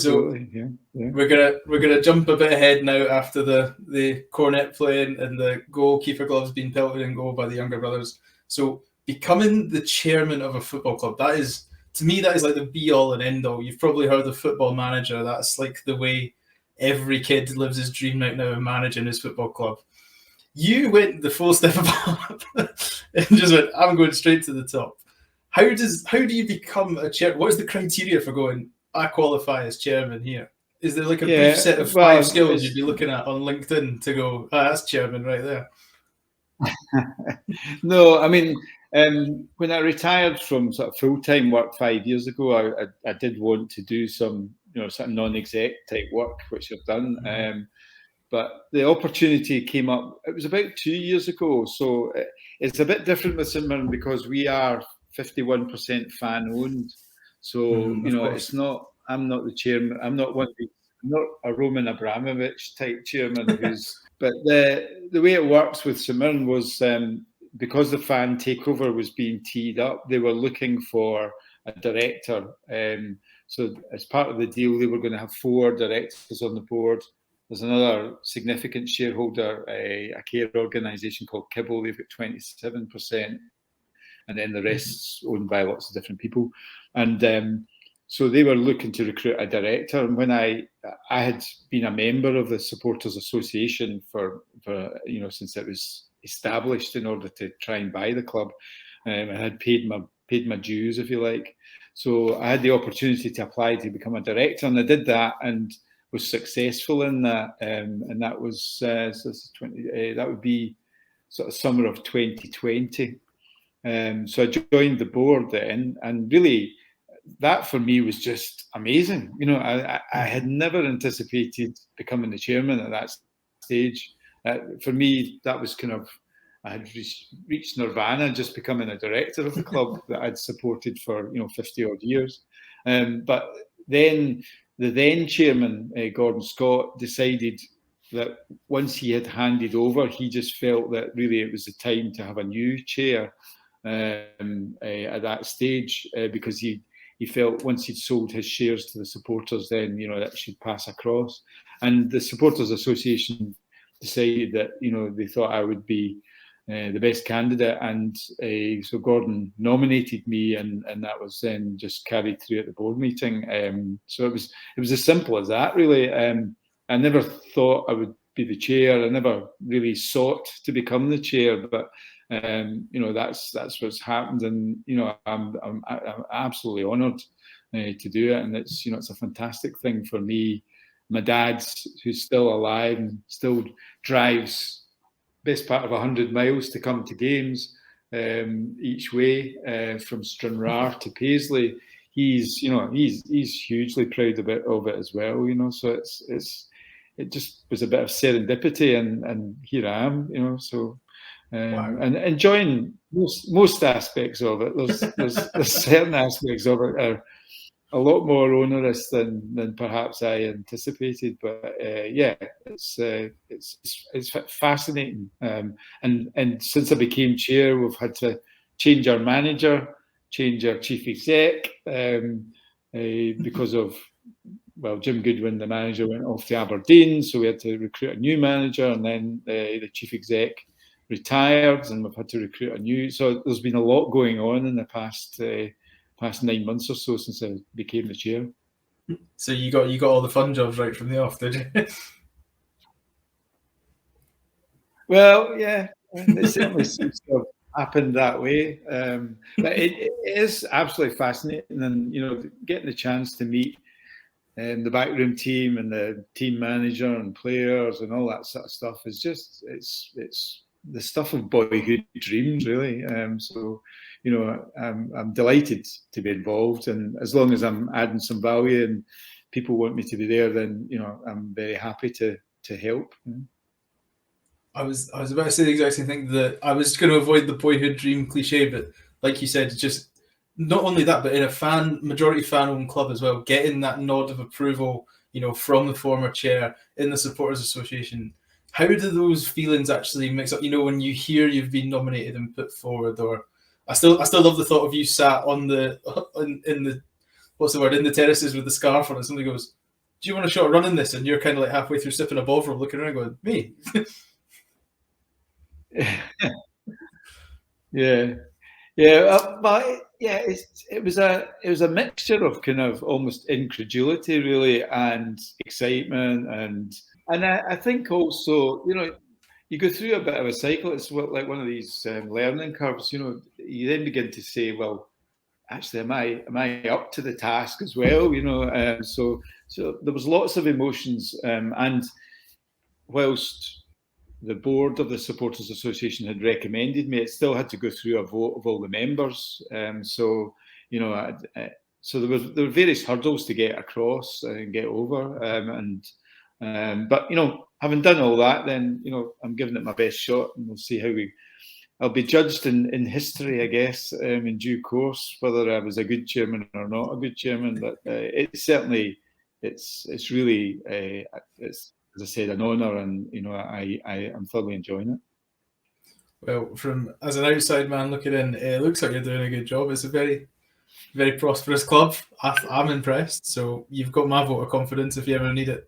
absolutely. Yeah. We're gonna jump a bit ahead now after the cornet playing and the goalkeeper gloves being pelted in goal by the younger brothers. So becoming the chairman of a football club, that is, to me, that is like the be all and end all. You've probably heard of Football Manager. That's like the way every kid lives his dream right now of managing his football club. You went the full step up and just went, I'm going straight to the top. How do you become a chair? What is the criteria for going, I qualify as chairman here? Is there like a brief set of 5 skills you'd be looking at on LinkedIn to go, that's chairman right there? No, I mean, when I retired from sort of full-time work 5 years ago, I did want to do some, sort of non-exec type work, which I've done. But the opportunity came up, it was about 2 years ago. So it's a bit different with St Mirren because we are 51% fan owned. So, it's not, I'm not the chairman, I'm not a Roman Abramovich type chairman but the way it works with St Mirren was because the fan takeover was being teed up, they were looking for a director. So as part of the deal, they were going to have 4 directors on the board. There's another significant shareholder, a care organisation called Kibble. They've got 27%, and then the rest's owned by lots of different people. And so they were looking to recruit a director. And when I had been a member of the Supporters Association for since it was established in order to try and buy the club, I had paid my dues, if you like. So I had the opportunity to apply to become a director, and I did that and was successful in that, and that was that would be sort of summer of 2020. So I joined the board then, and really that for me was just amazing. I had never anticipated becoming the chairman at that stage. For me, that was kind of, I had reached nirvana, just becoming a director of the club that I'd supported for 50 odd years. But then the then chairman, Gordon Scott, decided that once he had handed over, he just felt that really it was the time to have a new chair at that stage, because he felt once he'd sold his shares to the supporters, then that should pass across. And the Supporters Association decided that they thought I would be the best candidate, and so Gordon nominated me, and that was then just carried through at the board meeting. So it was as simple as that, really. I never thought I would be the chair. I never really sought to become the chair, but that's what's happened, and I'm absolutely honoured to do it, and it's a fantastic thing for me. My dad, who's still alive and still drives best part of 100 miles to come to games each way from Stranraer to Paisley. He's hugely proud of it as well. So it just was a bit of serendipity, and here I am. So. Wow. And enjoying most aspects of it. There's certain aspects of it are a lot more onerous than perhaps I anticipated, but it's fascinating. And since I became chair, we've had to change our manager, change our chief exec, because of Jim Goodwin, the manager, went off to Aberdeen, so we had to recruit a new manager, and then the chief exec retired, and we've had to recruit a new. So there's been a lot going on in the past 9 months or so since I became the chair. So you got all the fun jobs right from the off, did you? Well, yeah, it certainly seems to have happened that way. But it is absolutely fascinating, and getting the chance to meet the backroom team and the team manager and players and all that sort of stuff is just it's the stuff of boyhood dreams, really. So I'm delighted to be involved, and as long as I'm adding some value and people want me to be there, then I'm very happy to help. I was about to say the exact same thing, that I was going to avoid the boyhood dream cliche, but like you said, just not only that, but in a majority fan-owned club as well, getting that nod of approval, from the former chair in the Supporters Association. How do those feelings actually mix up? When you hear you've been nominated and put forward, or I still love the thought of you sat on in the terraces with the scarf on, and somebody goes, do you want a shot of running this? And you're kind of like halfway through sipping a Bovril, looking around going, me? Yeah. Yeah, but yeah, it was a mixture of kind of almost incredulity, really, and excitement, and I think also, you know, you go through a bit of a cycle. It's like one of these learning curves. You know, you then begin to say, well, actually, am I up to the task as well? You know, so there was lots of emotions, and whilst the board of the Supporters Association had recommended me, it still had to go through a vote of all the members. So, you know, so there were various hurdles to get across and get over. But, you know, having done all that, then, you know, I'm giving it my best shot, and we'll see how I'll be judged in history, I guess, in due course, whether I was a good chairman or not a good chairman. But it's certainly, it's really, it's, as I said, an honour, and you know, I am thoroughly enjoying it. Well, as an outside man looking in, it looks like you're doing a good job. It's a very, very prosperous club. I'm impressed. So you've got my vote of confidence if you ever need it.